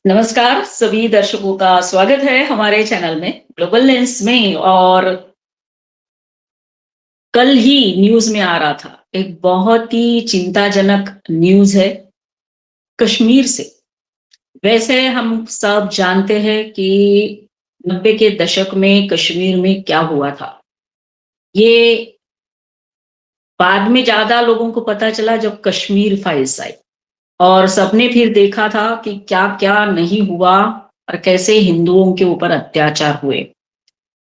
नमस्कार सभी दर्शकों का स्वागत है हमारे चैनल में ग्लोबल लेंस में। और कल ही न्यूज में आ रहा था, एक बहुत ही चिंताजनक न्यूज है कश्मीर से। वैसे हम सब जानते हैं कि 90 के दशक में कश्मीर में क्या हुआ था। ये बाद में ज्यादा लोगों को पता चला जब कश्मीर फाइल्स आई, और सबने फिर देखा था कि क्या क्या नहीं हुआ और कैसे हिंदुओं के ऊपर अत्याचार हुए।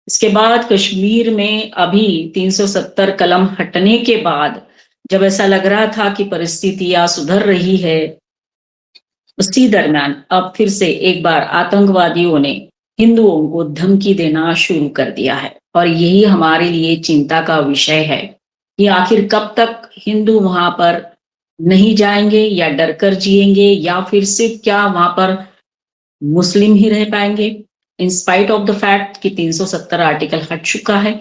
इसके बाद कश्मीर में अभी 370 कलम हटने के बाद जब ऐसा लग रहा था कि परिस्थितियां सुधर रही है, उसी दरमियान अब फिर से एक बार आतंकवादियों ने हिंदुओं को धमकी देना शुरू कर दिया है। और यही हमारे लिए चिंता का विषय है कि आखिर कब तक हिंदू वहां पर नहीं जाएंगे या डरकर जिएंगे, या फिर सिर्फ क्या वहां पर मुस्लिम ही रह पाएंगे in spite of the fact कि 370 आर्टिकल हट चुका है।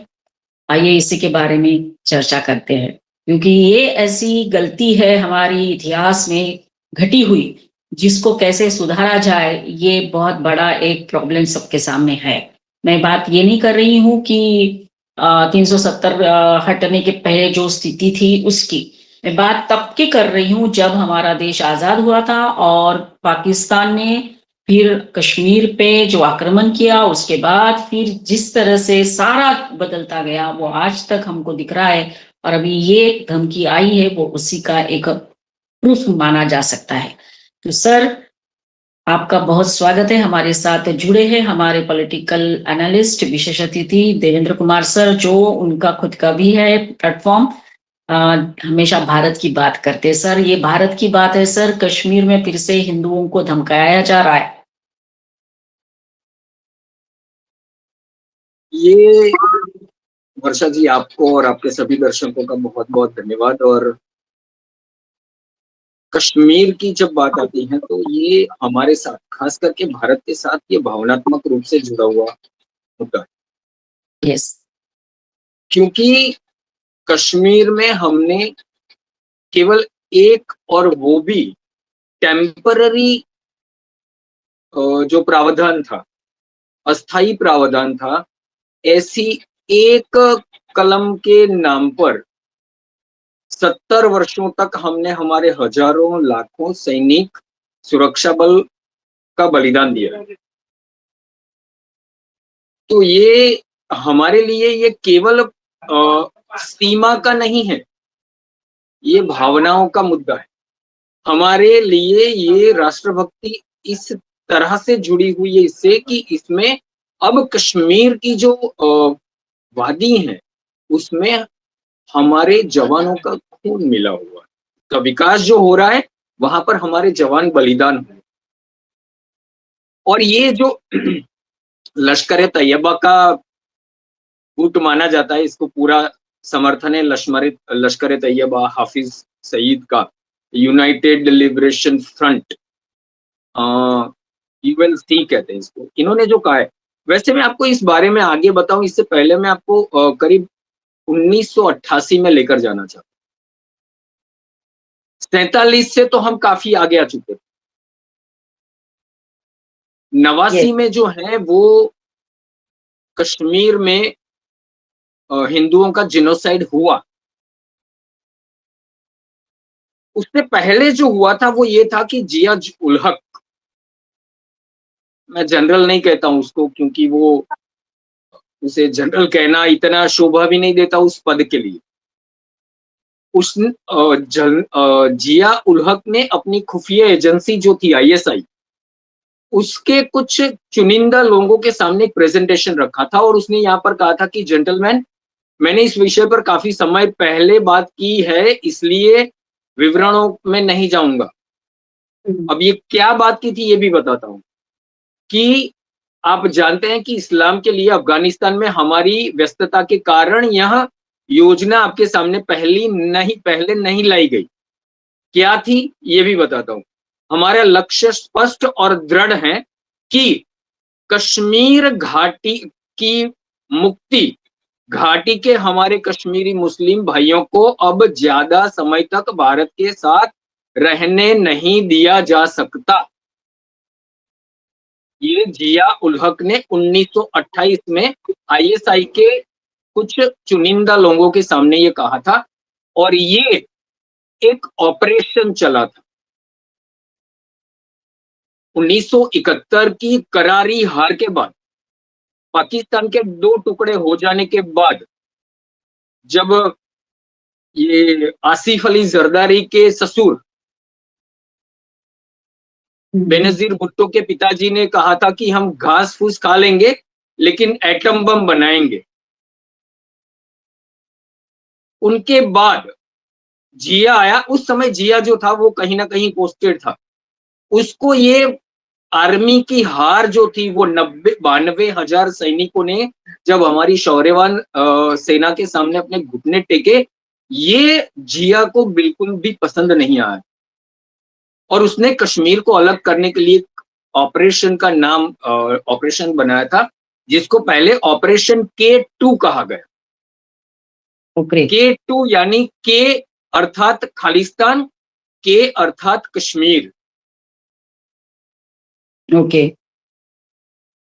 आइए इसी के बारे में चर्चा करते हैं, क्योंकि ये ऐसी गलती है हमारी इतिहास में घटी हुई जिसको कैसे सुधारा जाए, ये बहुत बड़ा एक प्रॉब्लम सबके सामने है। मैं बात ये नहीं कर रही हूँ कि 370 हटने के पहले जो स्थिति थी उसकी, मैं बात तब की कर रही हूँ जब हमारा देश आजाद हुआ था और पाकिस्तान ने फिर कश्मीर पे जो आक्रमण किया, उसके बाद फिर जिस तरह से सारा बदलता गया वो आज तक हमको दिख रहा है। और अभी ये धमकी आई है वो उसी का एक प्रूफ माना जा सकता है। तो सर, आपका बहुत स्वागत है। हमारे साथ जुड़े हैं हमारे पॉलिटिकल एनालिस्ट विशेष अतिथि देवेंद्र कुमार सर, जो उनका खुद का भी है प्लेटफॉर्म। हमेशा भारत की बात करते हैं। सर, ये भारत की बात है सर, कश्मीर में फिर से हिंदुओं को धमकाया जा रहा है। ये वर्षा जी, आपको और आपके सभी दर्शकों का बहुत बहुत धन्यवाद। और कश्मीर की जब बात आती है तो ये हमारे साथ, खास करके भारत के साथ, ये भावनात्मक रूप से जुड़ा हुआ मुद्दा है। यस। क्योंकि कश्मीर में हमने केवल एक, और वो भी टेम्पररी जो प्रावधान था, अस्थाई प्रावधान था, ऐसी एक कलम के नाम पर 70 वर्षों तक हमने हमारे हजारों लाखों सैनिक, सुरक्षा बल का बलिदान दिया। तो ये हमारे लिए ये केवल सीमा का नहीं है, ये भावनाओं का मुद्दा है। हमारे लिए ये राष्ट्रभक्ति इस तरह से जुड़ी हुई है इससे कि इसमें अब कश्मीर की जो वादी है उसमें हमारे जवानों का खून मिला हुआ है। का विकास जो हो रहा है वहां पर हमारे जवान बलिदान हुए। और ये जो लश्कर तैयबा का गुट माना जाता है, इसको पूरा समर्थन है लश्कर तैयबा, हाफिज सईद का, यूनाइटेड लिबरेशन फ्रंट, यूएलसी कहते हैं इसको, इन्होंने जो कहा है। वैसे मैं आपको इस बारे में आगे बताऊं, इससे पहले मैं आपको करीब 1988 में लेकर जाना चाहता हूं। 47 से तो हम काफी आगे आ चुके थे। 89 में जो है वो कश्मीर में हिंदुओं का जिनोसाइड हुआ। उससे पहले जो हुआ था वो ये था कि जिया उल हक, मैं जनरल नहीं कहता हूं उसको क्योंकि वो, उसे जनरल कहना इतना शोभा भी नहीं देता उस पद के लिए। उस जिया उल हक ने अपनी खुफिया एजेंसी जो थी आईएसआई, उसके कुछ चुनिंदा लोगों के सामने एक प्रेजेंटेशन रखा था और उसने यहाँ पर कहा था कि जेंटलमैन, मैंने इस विषय पर काफी समय पहले बात की है, इसलिए विवरणों में नहीं जाऊंगा। अब ये क्या बात की थी ये भी बताता हूं कि आप जानते हैं कि इस्लाम के लिए अफगानिस्तान में हमारी व्यस्तता के कारण यह योजना आपके सामने पहले नहीं लाई गई। क्या थी ये भी बताता हूं। हमारा लक्ष्य स्पष्ट और दृढ़ है कि कश्मीर घाटी की मुक्ति, घाटी के हमारे कश्मीरी मुस्लिम भाइयों को अब ज्यादा समय तक भारत के साथ रहने नहीं दिया जा सकता। ये जिया उल हक ने 1928 में आईएसआई के कुछ चुनिंदा लोगों के सामने ये कहा था, और ये एक ऑपरेशन चला था। 1971 की करारी हार के बाद, पाकिस्तान के 2 टुकड़े हो जाने के बाद, जब ये आसिफ अली जरदारी के ससुर बेनजीर भुट्टो के पिताजी ने कहा था कि हम घास फूस खा लेंगे लेकिन एटम बम बनाएंगे, उनके बाद जिया आया। उस समय जिया जो था वो कहीं ना कहीं पोस्टेड था। उसको ये आर्मी की हार जो थी, वो 92,000 सैनिकों ने जब हमारी शौर्यवान सेना के सामने अपने घुटने टेके, ये जिया को बिल्कुल भी पसंद नहीं आया, और उसने कश्मीर को अलग करने के लिए ऑपरेशन का नाम ऑपरेशन बनाया था, जिसको पहले ऑपरेशन K2 कहा गया। K2 यानी के अर्थात खालिस्तान, के अर्थात कश्मीर। ओके।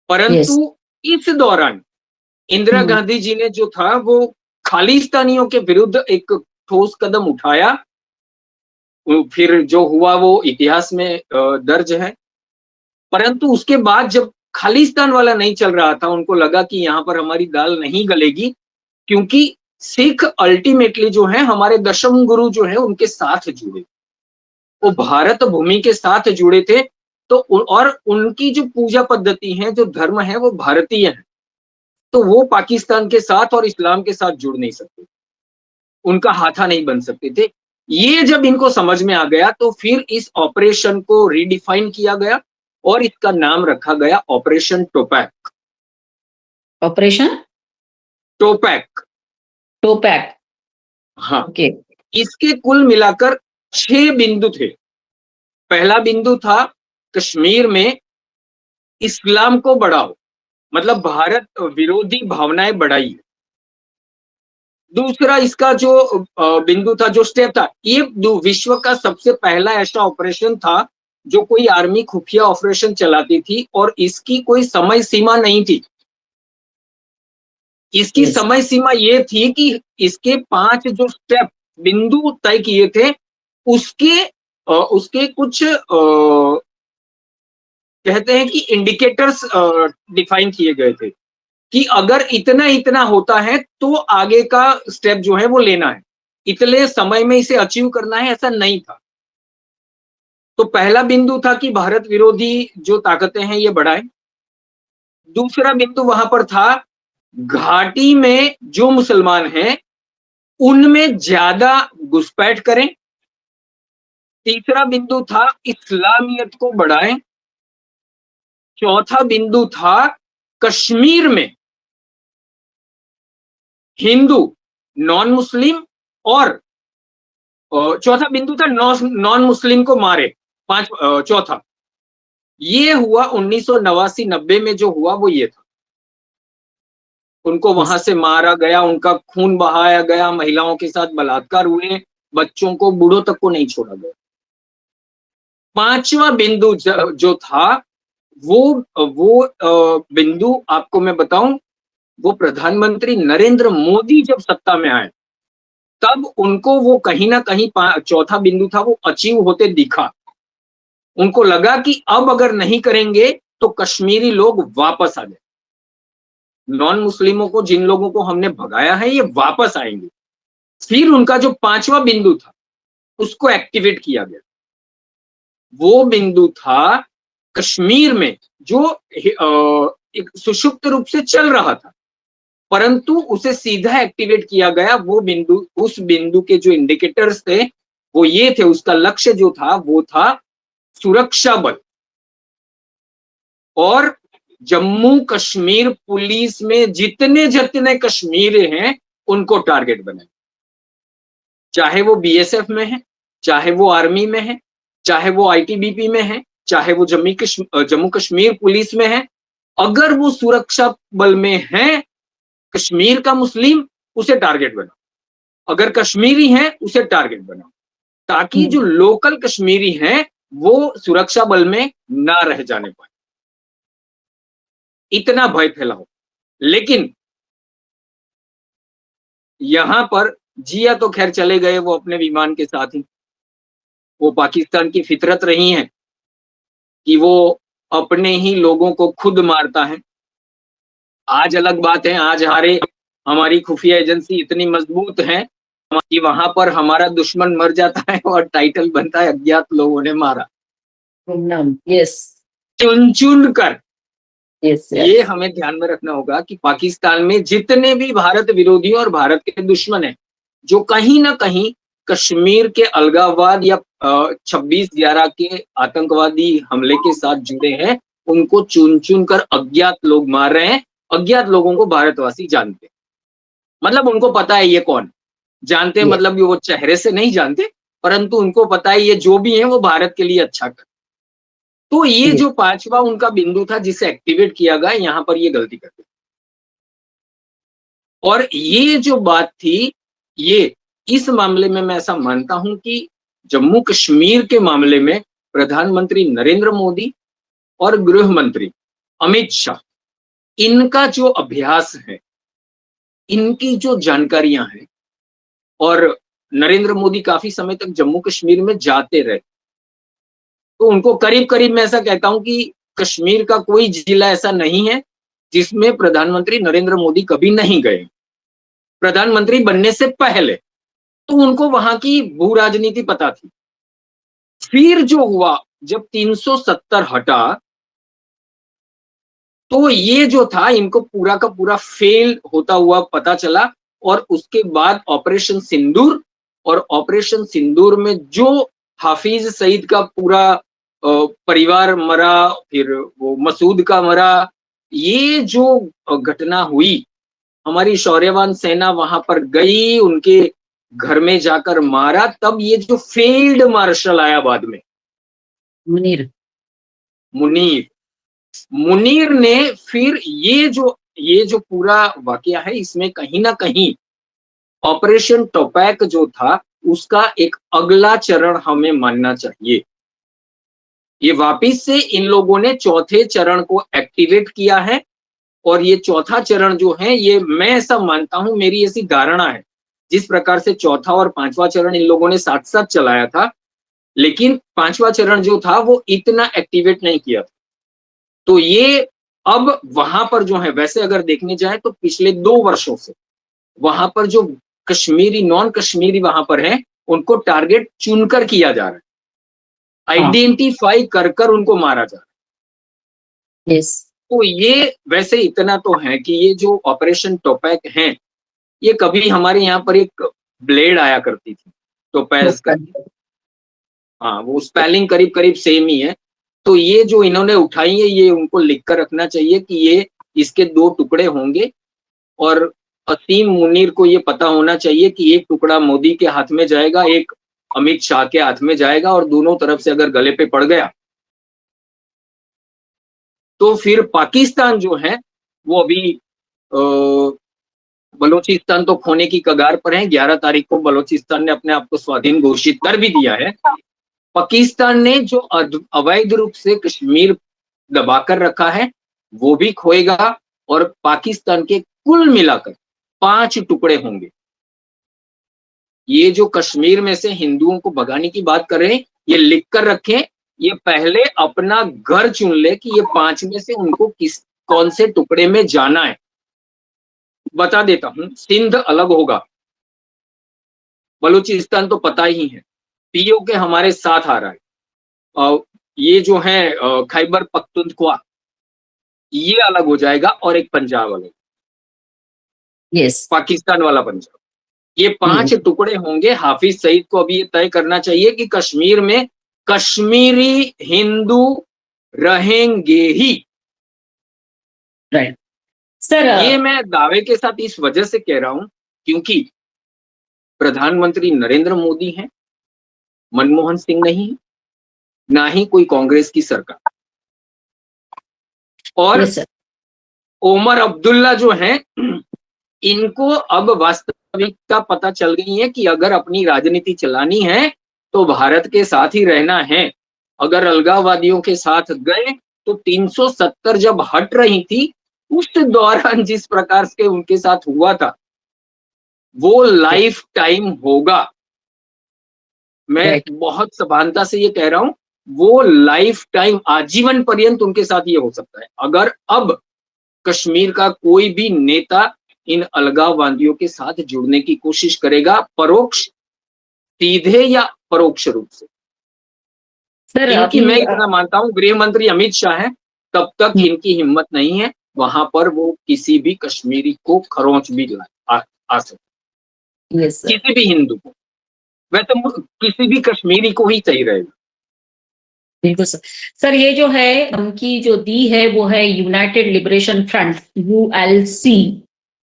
परंतु इस दौरान इंदिरा गांधी जी ने जो था वो खालिस्तानियों के विरुद्ध एक ठोस कदम उठाया। फिर जो हुआ वो इतिहास में दर्ज है। परंतु उसके बाद जब खालिस्तान वाला नहीं चल रहा था, उनको लगा कि यहाँ पर हमारी दाल नहीं गलेगी, क्योंकि सिख अल्टीमेटली जो है हमारे दशम गुरु जो है उनके साथ जुड़े, वो भारत भूमि के साथ जुड़े थे। तो और उनकी जो पूजा पद्धति है, जो धर्म है, वो भारतीय है, तो वो पाकिस्तान के साथ और इस्लाम के साथ जुड़ नहीं सकते, उनका हाथा नहीं बन सकते थे। ये जब इनको समझ में आ गया तो फिर इस ऑपरेशन को रीडिफाइन किया गया और इसका नाम रखा गया operation Tupac. Operation Tupac, Tupac. हाँ। ओके। इसके कुल मिलाकर 6 बिंदु थे। पहला बिंदु था कश्मीर में इस्लाम को बढ़ाओ, मतलब भारत विरोधी भावनाएं बढ़ाई। दूसरा इसका जो बिंदु था, जो स्टेप था, ये विश्व का सबसे पहला ऐसा ऑपरेशन था जो कोई आर्मी खुफिया ऑपरेशन चलाती थी, और इसकी कोई समय सीमा नहीं थी। इसकी समय सीमा ये थी कि इसके 5 जो स्टेप बिंदु तय किए थे, उसके कुछ कहते हैं कि इंडिकेटर्स डिफाइन किए गए थे कि अगर इतना इतना होता है तो आगे का स्टेप जो है वो लेना है, इतने समय में इसे अचीव करना है, ऐसा नहीं था। तो पहला बिंदु था कि भारत विरोधी जो ताकतें हैं ये बढ़ाएं। दूसरा बिंदु वहां पर था घाटी में जो मुसलमान हैं उनमें ज्यादा घुसपैठ करें। तीसरा बिंदु था इस्लामियत को बढ़ाएं। चौथा बिंदु था कश्मीर में हिंदू, नॉन मुस्लिम, और चौथा बिंदु था नॉन मुस्लिम को मारे। चौथा ये हुआ 1989-90 में जो हुआ वो ये था। उनको वहां से मारा गया, उनका खून बहाया गया, महिलाओं के साथ बलात्कार हुए, बच्चों को, बूढ़ों तक को नहीं छोड़ा गया। पांचवा बिंदु जो था वो बिंदु आपको मैं बताऊं, वो प्रधानमंत्री नरेंद्र मोदी जब सत्ता में आए तब उनको वो कहीं ना कहीं चौथा बिंदु था वो अचीव होते दिखा। उनको लगा कि अब अगर नहीं करेंगे तो कश्मीरी लोग वापस आ जाए, नॉन मुस्लिमों को, जिन लोगों को हमने भगाया है, ये वापस आएंगे। फिर उनका जो 5वां बिंदु था उसको एक्टिवेट किया गया। वो बिंदु था कश्मीर में जो एक सुषुप्त रूप से चल रहा था, परंतु उसे सीधा एक्टिवेट किया गया। वो बिंदु, उस बिंदु के जो इंडिकेटर्स थे वो ये थे, उसका लक्ष्य जो था वो था सुरक्षा बल और जम्मू कश्मीर पुलिस में जितने जितने कश्मीरी हैं उनको टारगेट बनाए, चाहे वो बीएसएफ में है, चाहे वो आर्मी में है, चाहे वो आईटीबीपी में है, चाहे वो जम्मू कश्मीर पुलिस में है। अगर वो सुरक्षा बल में है कश्मीर का मुस्लिम, उसे टारगेट बनाओ। अगर कश्मीरी है उसे टारगेट बनाओ, ताकि जो लोकल कश्मीरी हैं वो सुरक्षा बल में ना रह जाने पाए। इतना भय फैलाओ। लेकिन यहां पर जिया तो खैर चले गए, वो अपने विमान के साथ ही। वो पाकिस्तान की फितरत रही है कि वो अपने ही लोगों को खुद मारता है। आज अलग बात है, आज हमारी खुफिया एजेंसी इतनी मजबूत है कि वहां पर हमारा दुश्मन मर जाता है और टाइटल बनता है अज्ञात लोगों ने मारा, यस चुन चुन कर। यस ये हमें ध्यान में रखना होगा कि पाकिस्तान में जितने भी भारत विरोधी और भारत के दुश्मन हैं, जो कहीं ना कहीं कश्मीर के अलगाववाद या 26/11 के आतंकवादी हमले के साथ जुड़े हैं, उनको चुन चुन कर अज्ञात लोग मार रहे हैं। अज्ञात लोगों को भारतवासी जानते हैं, मतलब उनको पता है ये कौन। जानते हैं Yes. मतलब वो चेहरे से नहीं जानते, परंतु उनको पता है ये जो भी है वो भारत के लिए अच्छा कर। तो ये Yes. जो पांचवा उनका बिंदु था जिसे एक्टिवेट किया गया, यहां पर ये गलती कर दी। और ये जो बात थी, ये इस मामले में मैं ऐसा मानता हूं कि जम्मू कश्मीर के मामले में प्रधानमंत्री नरेंद्र मोदी और गृह मंत्री अमित शाह, इनका जो अभ्यास है, इनकी जो जानकारियां हैं, और नरेंद्र मोदी काफी समय तक जम्मू कश्मीर में जाते रहे, तो उनको करीब करीब मैं ऐसा कहता हूं कि कश्मीर का कोई जिला ऐसा नहीं है जिसमें प्रधानमंत्री नरेंद्र मोदी कभी नहीं गए, प्रधानमंत्री बनने से पहले। तो उनको वहां की भू राजनीति पता थी। फिर जो हुआ, जब 370 हटा, तो ये जो था इनको पूरा का पूरा फेल होता हुआ पता चला। और उसके बाद ऑपरेशन सिंदूर, और ऑपरेशन सिंदूर में जो हाफिज सईद का पूरा परिवार मरा, फिर वो मसूद का मरा, ये जो घटना हुई, हमारी शौर्यवान सेना वहां पर गई, उनके घर में जाकर मारा, तब ये जो फील्ड मार्शल आया बाद में, मुनीर मुनीर मुनीर ने फिर ये जो पूरा वाकया है, इसमें कहीं ना कहीं ऑपरेशन टोपैक जो था उसका एक अगला चरण हमें मानना चाहिए। ये वापिस से इन लोगों ने चौथे चरण को एक्टिवेट किया है। और ये चौथा चरण जो है, ये मैं ऐसा मानता हूं, मेरी ऐसी धारणा है, जिस प्रकार से चौथा और पांचवा चरण इन लोगों ने साथ साथ चलाया था, लेकिन पांचवा चरण जो था वो इतना एक्टिवेट नहीं किया था। तो ये अब वहां पर जो है, वैसे अगर देखने जाए तो पिछले 2 वर्षों से वहां पर जो कश्मीरी, नॉन कश्मीरी वहां पर है, उनको टारगेट चुनकर किया जा रहा है, आइडेंटिफाई कर कर उनको मारा जा रहा है। यस तो ये वैसे इतना तो है कि ये जो ऑपरेशन टोपैक है, ये कभी हमारे यहाँ पर एक ब्लेड आया करती थी, टोपैज का। हाँ, वो स्पेलिंग करीब करीब सेम ही है। तो ये जो इन्होंने उठाई है, ये उनको लिख कर रखना चाहिए कि ये इसके 2 टुकड़े होंगे। और असीम मुनीर को ये पता होना चाहिए कि एक टुकड़ा मोदी के हाथ में जाएगा, एक अमित शाह के हाथ में जाएगा, और दोनों तरफ से अगर गले पे पड़ गया तो फिर पाकिस्तान जो है वो अभी बलूचिस्तान तो खोने की कगार पर है। 11 तारीख को बलूचिस्तान ने अपने आप को स्वाधीन घोषित कर भी दिया है। पाकिस्तान ने जो अवैध रूप से कश्मीर दबाकर रखा है, वो भी खोएगा, और पाकिस्तान के कुल मिलाकर 5 टुकड़े होंगे। ये जो कश्मीर में से हिंदुओं को भगाने की बात कर रहे हैं, ये लिख कर रखें, ये पहले अपना घर चुन ले कि ये 5 में से उनको कौन से टुकड़े में जाना है। बता देता हूं, सिंध अलग होगा, बलूचिस्तान तो पता ही है, पीओ के हमारे साथ आ रहा है, और ये जो है खैबर पख्तूनख्वा, ये अलग हो जाएगा, और एक पंजाब अलग, यस पाकिस्तान वाला पंजाब। ये 5 टुकड़े होंगे। हाफिज सईद को अभी ये तय करना चाहिए कि कश्मीर में कश्मीरी हिंदू रहेंगे ही। Right sir. ये मैं दावे के साथ इस वजह से कह रहा हूं क्योंकि प्रधानमंत्री नरेंद्र मोदी हैं, मनमोहन सिंह नहीं, ना ही कोई कांग्रेस की सरकार। और यस सर ओमर अब्दुल्ला जो हैं, इनको अब वास्तविकता पता चल गई है कि अगर अपनी राजनीति चलानी है तो भारत के साथ ही रहना है। अगर अलगाववादियों के साथ गए तो 370 जब हट रही थी उस दौरान जिस प्रकार से उनके साथ हुआ था, वो लाइफ टाइम होगा। मैं राइट। बहुत सभानता से ये कह रहा हूं, वो लाइफ टाइम आजीवन पर्यंत उनके साथ ये हो सकता है अगर अब कश्मीर का कोई भी नेता इन अलगाववादियों के साथ जुड़ने की कोशिश करेगा, परोक्ष, सीधे या परोक्ष रूप से। सर इनकी अभी मैं इतना मानता हूं, गृह मंत्री अमित शाह है, तब तक इनकी हिम्मत नहीं है वहां पर वो किसी भी कश्मीरी को खरोंच भी आ सकते, यस सर। किसी भी हिंदू को। वैसे किसी भी कश्मीरी को ही सही रहेगा। बिल्कुल सर। सर ये जो है उनकी जो दी है वो है यूनाइटेड लिबरेशन फ्रंट, यूएलसी,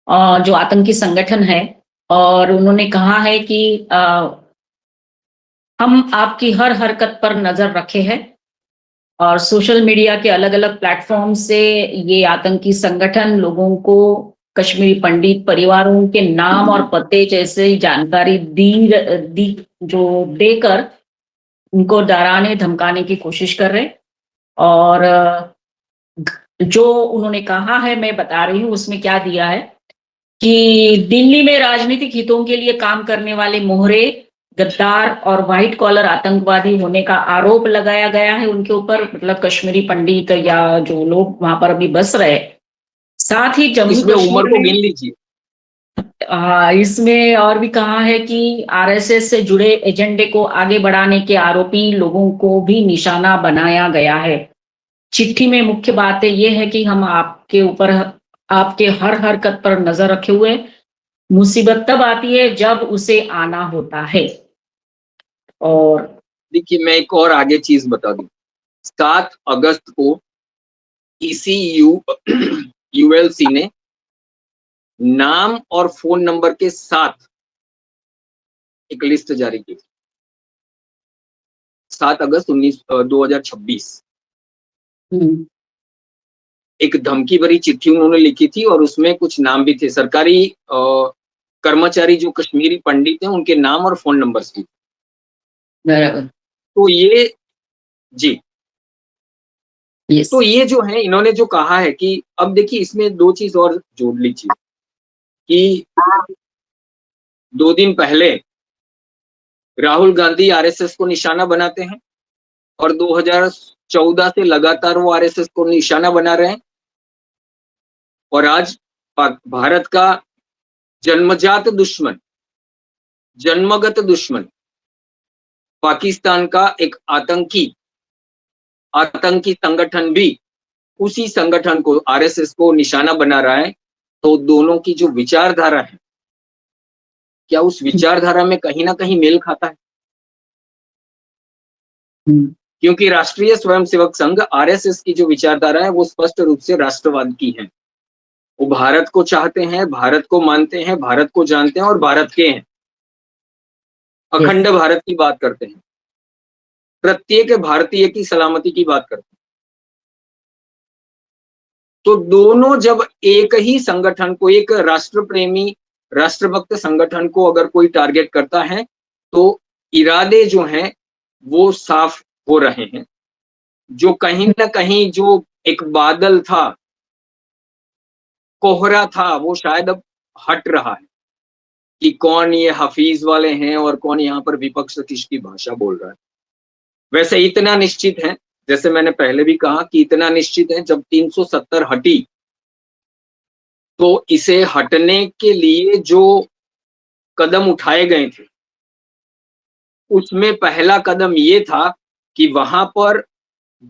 जो आतंकी संगठन है। और उन्होंने कहा है कि हम आपकी हर हरकत पर नजर रखे हैं और सोशल मीडिया के अलग अलग प्लेटफॉर्म से ये आतंकी संगठन लोगों को कश्मीरी पंडित परिवारों के नाम और पते जैसे जानकारी दी जो देकर उनको डराने धमकाने की कोशिश कर रहे। और जो उन्होंने कहा है मैं बता रही हूँ उसमें क्या दिया है कि दिल्ली में राजनीतिक हितों के लिए काम करने वाले मोहरे, गद्दार और व्हाइट कॉलर आतंकवादी होने का आरोप लगाया गया है उनके ऊपर, मतलब कश्मीरी पंडित या जो लोग वहां पर अभी बस रहे। साथ ही जम्मू इसमें उम्र कश्मीर को में गिन लीजिए। इसमें और भी कहा है कि आरएसएस से जुड़े एजेंडे को आगे बढ़ाने के आरोपी लोगों को भी निशाना बनाया गया है। चिट्ठी में मुख्य बात यह है कि हम आपके ऊपर आपके हर हरकत पर नजर रखे हुए, मुसीबत तब आती है जब उसे आना होता है। और देखिए, मैं एक और आगे चीज बता दूं, 7 अगस्त को इसी यूएलसी ने नाम और फोन नंबर के साथ एक लिस्ट जारी की। 7 अगस्त 2026 एक धमकी भरी चिट्ठी उन्होंने लिखी थी और उसमें कुछ नाम भी थे, सरकारी कर्मचारी जो कश्मीरी पंडित हैं उनके नाम और फोन नंबर्स भी। तो ये जी, यस। तो ये जो है इन्होंने जो कहा है कि अब देखिए इसमें 2 चीज और जोड़ लीजिए कि 2 दिन पहले राहुल गांधी आरएसएस को निशाना बनाते हैं और 2014 से लगातार वो आरएसएस को निशाना बना रहे हैं। और आज भारत का जन्मजात दुश्मन, जन्मगत दुश्मन पाकिस्तान का एक आतंकी संगठन भी उसी संगठन को, आरएसएस को निशाना बना रहा है। तो दोनों की जो विचारधारा है, क्या उस विचारधारा में कहीं ना कहीं मेल खाता है? क्योंकि राष्ट्रीय स्वयंसेवक संघ आरएसएस की जो विचारधारा है वो स्पष्ट रूप से राष्ट्रवाद की है। वो भारत को चाहते हैं, भारत को मानते हैं, भारत को जानते हैं और भारत के हैं, अखंड भारत की बात करते हैं, प्रत्येक भारतीय की सलामती की बात करते हैं। तो दोनों जब एक ही संगठन को, एक राष्ट्र प्रेमी राष्ट्रभक्त संगठन को अगर कोई टारगेट करता है तो इरादे जो हैं वो साफ हो रहे हैं। जो कहीं ना कहीं जो एक बादल था, कोहरा था, वो शायद अब हट रहा है कि कौन ये हफीज वाले हैं और कौन यहाँ पर विपक्ष किसकी भाषा बोल रहा है। वैसे इतना निश्चित है, जैसे मैंने पहले भी कहा कि इतना निश्चित है, जब 370 हटी तो इसे हटने के लिए जो कदम उठाए गए थे उसमें पहला कदम ये था कि वहां पर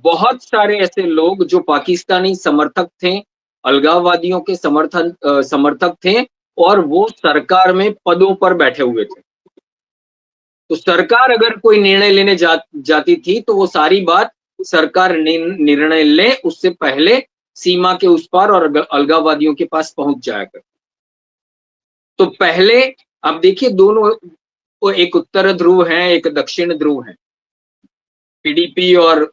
बहुत सारे ऐसे लोग जो पाकिस्तानी समर्थक थे, अलगाववादियों के समर्थक थे और वो सरकार में पदों पर बैठे हुए थे। तो सरकार अगर कोई निर्णय लेने जाती थी तो वो सारी बात सरकार निर्णय ले उससे पहले सीमा के उस पार और अलगाववादियों के पास पहुंच जाया कर। तो पहले अब देखिए दोनों, एक उत्तर ध्रुव है, एक दक्षिण ध्रुव है। पीडीपी और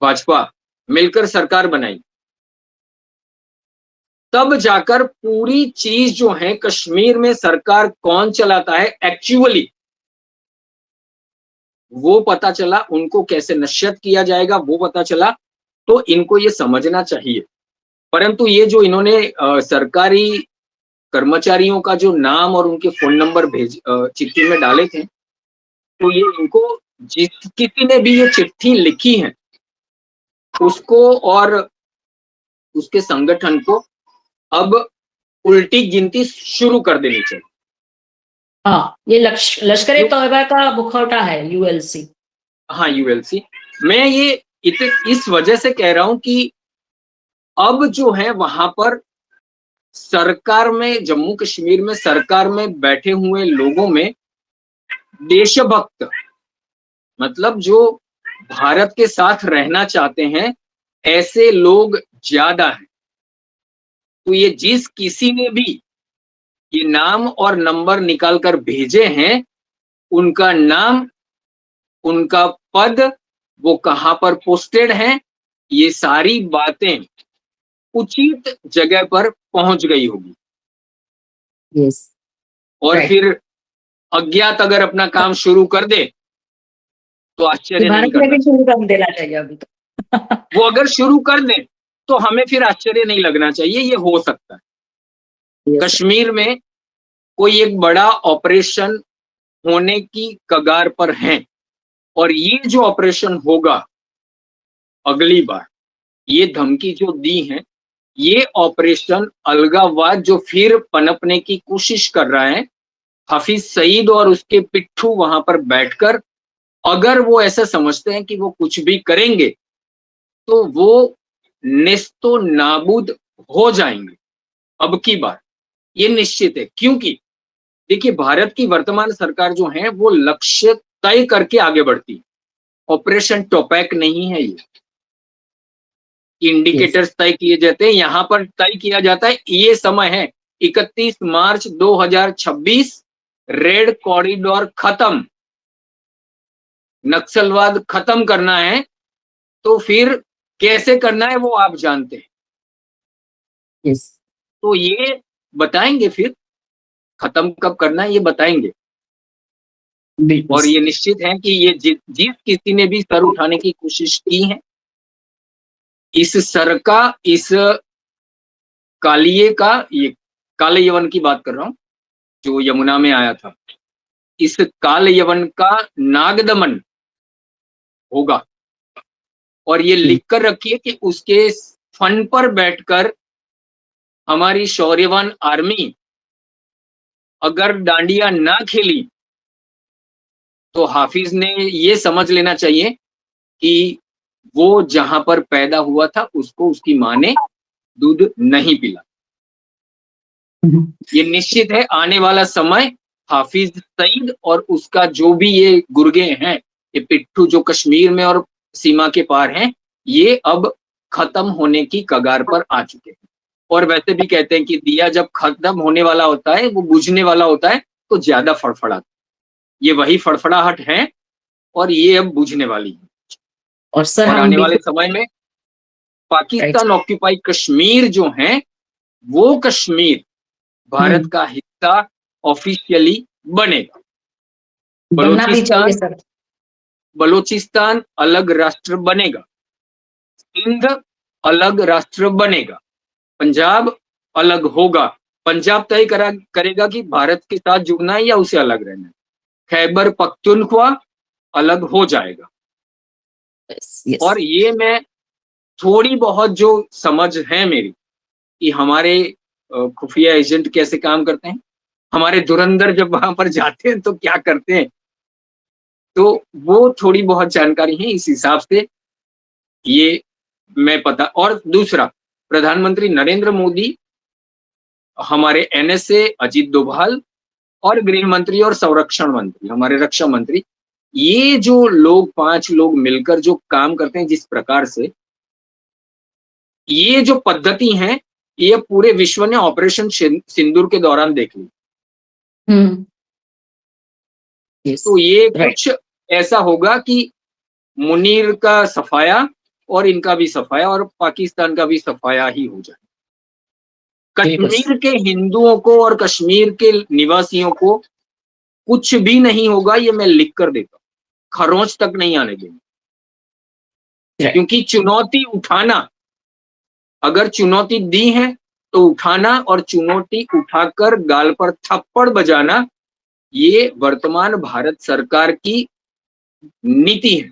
भाजपा मिलकर सरकार बनाई, तब जाकर पूरी चीज जो है कश्मीर में सरकार कौन चलाता है एक्चुअली वो पता चला, उनको कैसे नश्यत किया जाएगा वो पता चला। तो इनको ये समझना चाहिए परंतु ये जो इन्होंने सरकारी कर्मचारियों का जो नाम और उनके फोन नंबर चिट्ठी में डाले थे, तो ये इनको जिस किसी ने भी ये चिट्ठी लिखी है उसको और उसके संगठन को अब उल्टी गिनती शुरू कर देनी चाहिए। हाँ, ये लश्कर ए तौयबा का मुखौटा है यूएलसी। हाँ, यूएलसी। मैं ये इस वजह से कह रहा हूं कि अब जो है वहां पर सरकार में, जम्मू कश्मीर में सरकार में बैठे हुए लोगों में देशभक्त, मतलब जो भारत के साथ रहना चाहते हैं, ऐसे लोग ज्यादा हैं। तो ये जिस किसी ने भी ये नाम और नंबर निकाल कर भेजे हैं, उनका नाम, उनका पद, वो कहाँ पर पोस्टेड हैं, ये सारी बातें उचित जगह पर पहुंच गई होगी। यस। और Right. फिर अज्ञात अगर अपना काम शुरू कर दे तो आश्चर्य नहीं भारत में करना। भी शुरू कर देना चाहिए अभी तो। वो अगर शुरू कर दे तो हमें फिर आश्चर्य नहीं लगना चाहिए, ये हो सकता है। Yes, sir. कश्मीर में कोई एक बड़ा ऑपरेशन होने की कगार पर है, और ये जो ऑपरेशन होगा अगली बार, ये धमकी जो दी है, ये ऑपरेशन अलगाववाद जो फिर पनपने की कोशिश कर रहा है, हाफिज सईद और उसके पिट्ठू वहां पर बैठकर अगर वो ऐसा समझते हैं कि वो कुछ भी करेंगे तो वो नेस्तो नाबूद हो जाएंगे अब की बार, ये निश्चित है। क्योंकि देखिए, भारत की वर्तमान सरकार जो है वो लक्ष्य तय करके आगे बढ़ती है। ऑपरेशन टोपैक नहीं है ये, इंडिकेटर्स तय किए जाते हैं, यहां पर तय किया जाता है ये समय है 31 मार्च 2026, रेड कॉरिडोर खत्म, नक्सलवाद खत्म करना है, तो फिर कैसे करना है वो आप जानते हैं। Yes. तो ये बताएंगे, फिर खत्म कब करना है ये बताएंगे। बिल्कुल। और ये निश्चित है कि ये जिस किसी ने भी सर उठाने की कोशिश की है, इस सर का, इस कालिए का, ये काले यवन की बात कर रहा हूं जो यमुना में आया था, इस काल यवन का नागदमन होगा। और ये लिख कर रखिए कि उसके फंड पर बैठकर हमारी शौर्यवान आर्मी अगर डांडिया ना खेली तो हाफिज ने ये समझ लेना चाहिए कि वो जहां पर पैदा हुआ था उसको उसकी माँ ने दूध नहीं पिला। ये निश्चित है, आने वाला समय हाफिज सईद और उसका जो भी ये गुर्गे हैं, ये पिट्ठू जो कश्मीर में और सीमा के पार हैं, ये अब खत्म होने की कगार पर आ चुके हैं। और वैसे भी कहते हैं कि दिया जब खत्म होने वाला होता है, वो बुझने वाला होता है, तो ज्यादा फड़फड़ाता है। ये वही फड़फड़ाहट है और ये अब बुझने वाली है। और सर, और हम आने वाले समय में पाकिस्तान ऑक्यूपाई कश्मीर जो है, वो कश्मीर भारत का हिस्सा ऑफिशियली बनेगा। बनना भी चाहिए सर। बलूचिस्तान अलग राष्ट्र बनेगा, सिंध अलग राष्ट्र बनेगा, पंजाब अलग होगा। पंजाब तय करेगा कि भारत के साथ जुड़ना है या उसे अलग रहना है। खैबर पख्तूनख्वा अलग हो जाएगा। Yes. और ये मैं थोड़ी बहुत जो समझ है मेरी कि हमारे खुफिया एजेंट कैसे काम करते हैं, हमारे धुरंधर जब वहां पर जाते हैं तो क्या करते हैं, तो वो थोड़ी बहुत जानकारी है, इस हिसाब से ये मैं पता। और दूसरा, प्रधानमंत्री नरेंद्र मोदी, हमारे एनएसए अजीत डोभाल और गृह मंत्री और संरक्षण मंत्री, हमारे रक्षा मंत्री, ये जो लोग 5 लोग मिलकर जो काम करते हैं जिस प्रकार से, ये जो पद्धति है, ये पूरे विश्व ने ऑपरेशन सिंदूर के दौरान देख ली। Yes. तो ये Right. कुछ ऐसा होगा कि मुनीर का सफाया और इनका भी सफाया और पाकिस्तान का भी सफाया ही हो जाए। कश्मीर के हिंदुओं को और कश्मीर के निवासियों को कुछ भी नहीं होगा, ये मैं लिख कर देता हूं, खरोंच तक नहीं आने देंगे। Right. क्योंकि चुनौती उठाना अगर चुनौती दी है तो उठाना और चुनौती उठाकर गाल पर थप्पड़ बजाना, ये वर्तमान भारत सरकार की नीति है।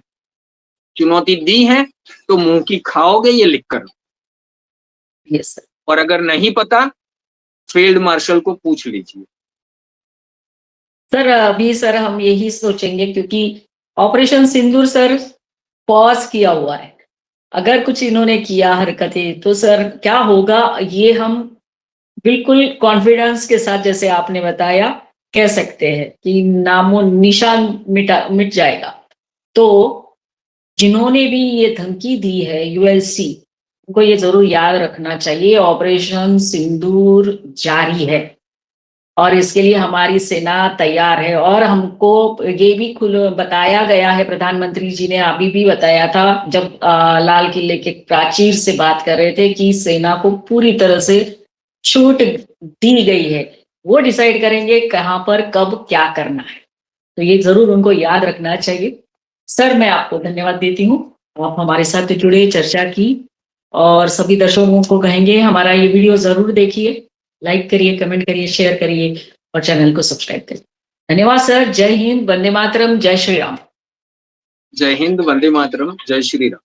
चुनौती दी है तो मुंह की खाओगे, ये लिख कर। Yes sir. और अगर नहीं पता, फील्ड मार्शल को पूछ लीजिए। सर अभी सर हम यही सोचेंगे, क्योंकि ऑपरेशन सिंदूर सर पॉज किया हुआ है। अगर कुछ इन्होंने किया हरकतें तो सर क्या होगा, ये हम बिल्कुल कॉन्फिडेंस के साथ, जैसे आपने बताया, कह सकते हैं कि नामो निशान मिट जाएगा। तो जिन्होंने भी ये धमकी दी है यूएससी, उनको ये जरूर याद रखना चाहिए, ऑपरेशन सिंदूर जारी है और इसके लिए हमारी सेना तैयार है। और हमको ये भी खुल बताया गया है, प्रधानमंत्री जी ने अभी भी बताया था जब लाल किले के प्राचीर से बात कर रहे थे, कि सेना को पूरी तरह से छूट दी गई है, वो डिसाइड करेंगे कहां पर कब क्या करना है। तो ये जरूर उनको याद रखना चाहिए। सर मैं आपको धन्यवाद देती हूँ, आप हमारे साथ जुड़े, चर्चा की, और सभी दर्शकों को कहेंगे हमारा ये वीडियो जरूर देखिए, लाइक करिए, कमेंट करिए, शेयर करिए और चैनल को सब्सक्राइब करिए। धन्यवाद सर। जय हिंद, वंदे मातरम, जय श्री राम। जय हिंद, वंदे मातरम, जय श्री राम।